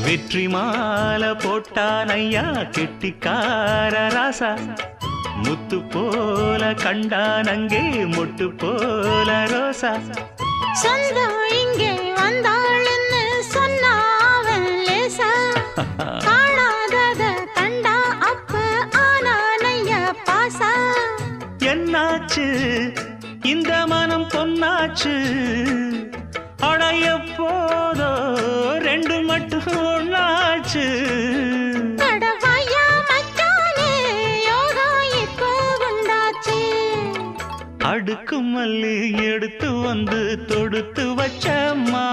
வெற்றி மாலை போட்டான் ஐயா கெட்டிக்கார ராசா முத்து போல கண்டான் அங்கே மொட்டு போல ரோசா சொந்தம் இங்கே வந்தாள்னு சொன்னாவன் லேசா காணாதத கண்டா அப்ப ஆனானையா பாசா என்னாச்சு இந்த மனம் பொன்னாச்சு அடைய போதோ ரெண்டு மட்டும் ஒன்னாச்சு கடவாயா மச்சானே யோகா இப்போ உண்டாச்சு அடுக்கு மல்லி எடுத்து வந்து தொடுத்து வச்ச மா